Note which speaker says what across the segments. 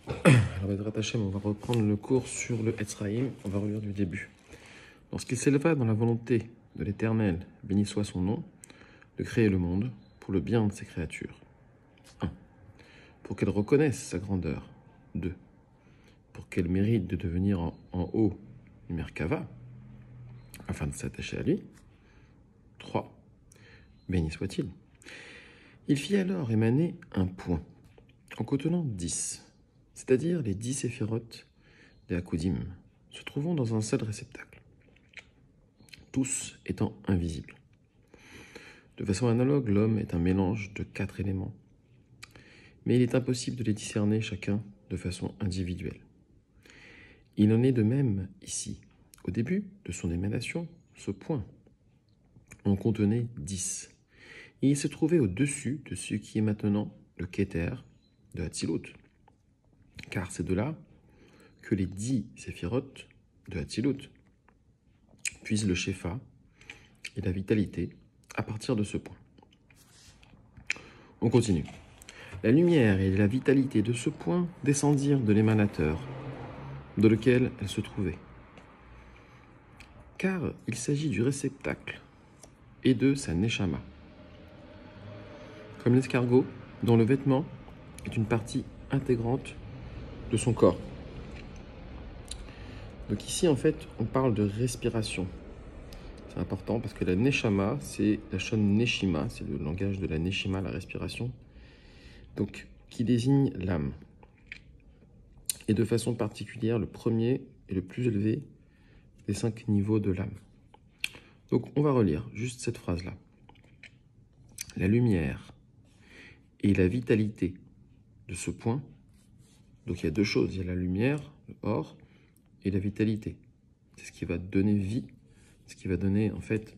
Speaker 1: Alors, Bezrat Hashem, on va reprendre le cours sur le Etzraïm. On va relire du début. Lorsqu'il s'éleva dans la volonté de l'Éternel, béni soit son nom, de créer le monde pour le bien de ses créatures. 1. Pour qu'elles reconnaissent sa grandeur. 2. Pour qu'elles méritent de devenir en haut une Merkava, afin de s'attacher à lui. 3. Béni soit-il. Il fit alors émaner un point, en contenant 10, c'est-à-dire les 10 séphirotes des Hakudim, se trouvant dans un seul réceptacle, tous étant invisibles. De façon analogue, l'homme est un mélange de 4 éléments, mais il est impossible de les discerner chacun de façon individuelle. Il en est de même ici. Au début de son émanation, ce point en contenait 10, et il se trouvait au-dessus de ce qui est maintenant le Keter de Hatzilut, car c'est de là que les 10 séphirotes de Hatzilut puisent le Shefa et la vitalité à partir de ce point. On continue. La lumière et la vitalité de ce point descendirent de l'émanateur dans lequel elle se trouvait, car il s'agit du réceptacle et de sa neshama, comme l'escargot dont le vêtement est une partie intégrante de son corps. Donc ici, en fait, on parle de respiration. C'est important parce que la neshama, c'est la shon neshima, c'est le langage de la neshima, la respiration, donc qui désigne l'âme. Et de façon particulière, le premier et le plus élevé des 5 niveaux de l'âme. Donc on va relire juste cette phrase-là. La lumière et la vitalité de ce point, donc il y a deux choses, il y a la lumière, le or, et la vitalité. C'est ce qui va donner vie, ce qui va donner en fait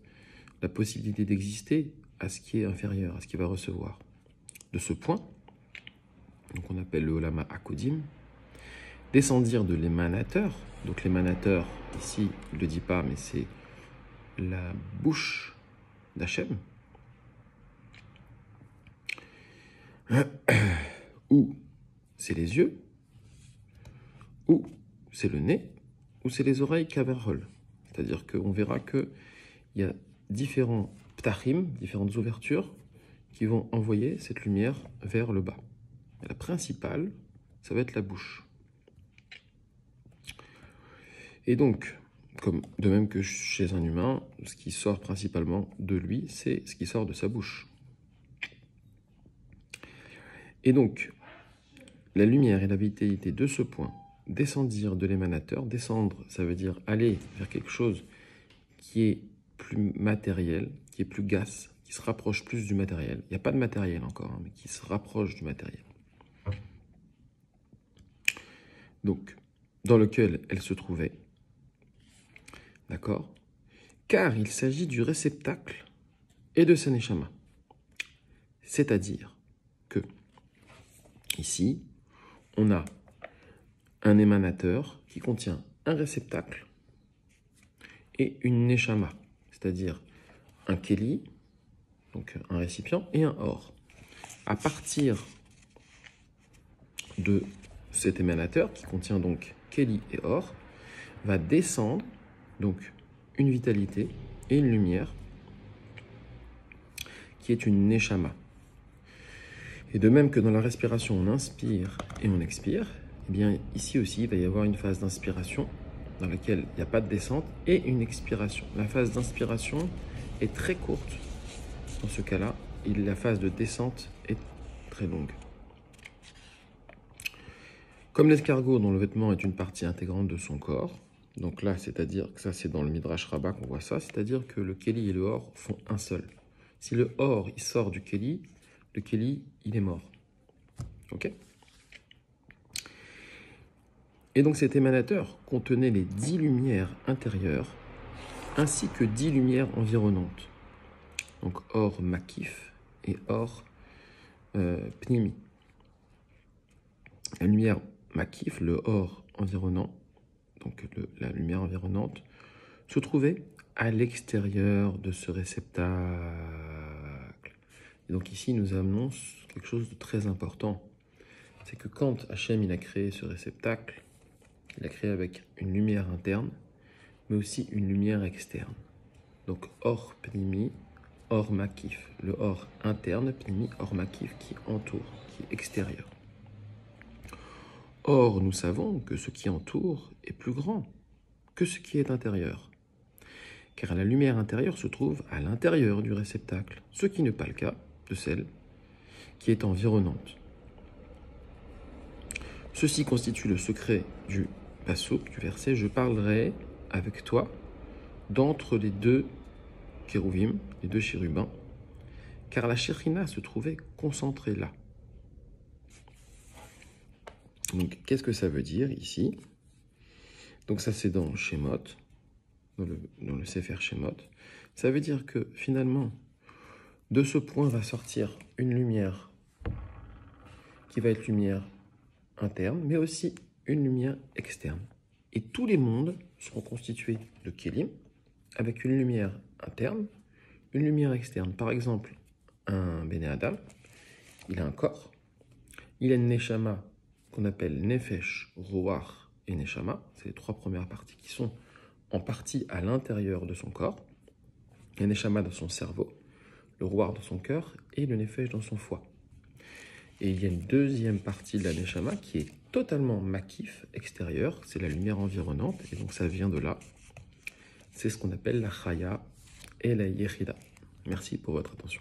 Speaker 1: la possibilité d'exister à ce qui est inférieur, à ce qui va recevoir. De ce point, donc on appelle le Olama Hakudim, descendir de l'émanateur, donc l'émanateur, ici, il ne le dit pas, mais c'est la bouche d'Hachem, ou c'est les yeux, ou c'est le nez, ou c'est les oreilles caverhol. C'est-à-dire qu'on verra qu'il y a différents ptachim, différentes ouvertures, qui vont envoyer cette lumière vers le bas. Et la principale, ça va être la bouche. Et donc, comme de même que chez un humain, ce qui sort principalement de lui, c'est ce qui sort de sa bouche. Et donc, la lumière et la vitalité de ce point descendirent de l'émanateur. Descendre, ça veut dire aller vers quelque chose qui est plus matériel, qui est plus gasse, qui se rapproche plus du matériel. Il n'y a pas de matériel encore, hein, mais qui se rapproche du matériel. Donc, dans lequel elle se trouvait. D'accord? Car il s'agit du réceptacle et de sa neshama. C'est-à-dire que, ici, on a un émanateur qui contient un réceptacle et une neshama, c'est-à-dire un keli, donc un récipient, et un or. À partir de cet émanateur, qui contient donc keli et or, va descendre donc une vitalité et une lumière qui est une neshama. Et de même que dans la respiration, on inspire et on expire, eh bien ici aussi, il va y avoir une phase d'inspiration dans laquelle il n'y a pas de descente et une expiration. La phase d'inspiration est très courte. Dans ce cas-là, la phase de descente est très longue. Comme l'escargot dont le vêtement est une partie intégrante de son corps, donc là, c'est-à-dire que ça, c'est dans le Midrash Rabbah qu'on voit ça, c'est-à-dire que le Keli et le Or font un seul. Si le Or, il sort du Keli, le Keli, il est mort. Ok? Et donc cet émanateur contenait les 10 lumières intérieures, ainsi que 10 lumières environnantes. Donc Or Makif et Or Pnimi. La lumière Makif, le Or environnant, donc la lumière environnante, se trouvait à l'extérieur de ce réceptacle. Et donc ici, nous amenons quelque chose de très important. c'est que quand Hachem il a créé ce réceptacle, il a créé avec une lumière interne, mais aussi une lumière externe. Donc or pnimi, or makif. Le or interne, pnimi, or makif, qui entoure, qui est extérieur. Or, nous savons que ce qui entoure est plus grand que ce qui est intérieur. Car la lumière intérieure se trouve à l'intérieur du réceptacle, ce qui n'est pas le cas de celle qui est environnante. Ceci constitue le secret du passouk, du verset « Je parlerai avec toi d'entre les deux kérouvim, les deux chérubins, car la Shekhinah se trouvait concentrée là. » Donc, qu'est-ce que ça veut dire ici? Donc ça, c'est dans Shemot, dans le Sefer Shemot. Ça veut dire que, finalement, de ce point va sortir une lumière qui va être lumière interne, mais aussi une lumière externe. Et tous les mondes seront constitués de Kélim, avec une lumière interne, une lumière externe. Par exemple, un Béné Adam, il a un corps, il a une Neshama qu'on appelle Nefesh, Roach et Neshama. C'est les trois premières parties qui sont en partie à l'intérieur de son corps. Il y a Neshama dans son cerveau, le Roach dans son cœur et le Nefesh dans son foie. Et il y a une deuxième partie de la Neshama qui est totalement makif, extérieur, c'est la lumière environnante, et donc ça vient de là. C'est ce qu'on appelle la Chaya et la Yechida. Merci pour votre attention.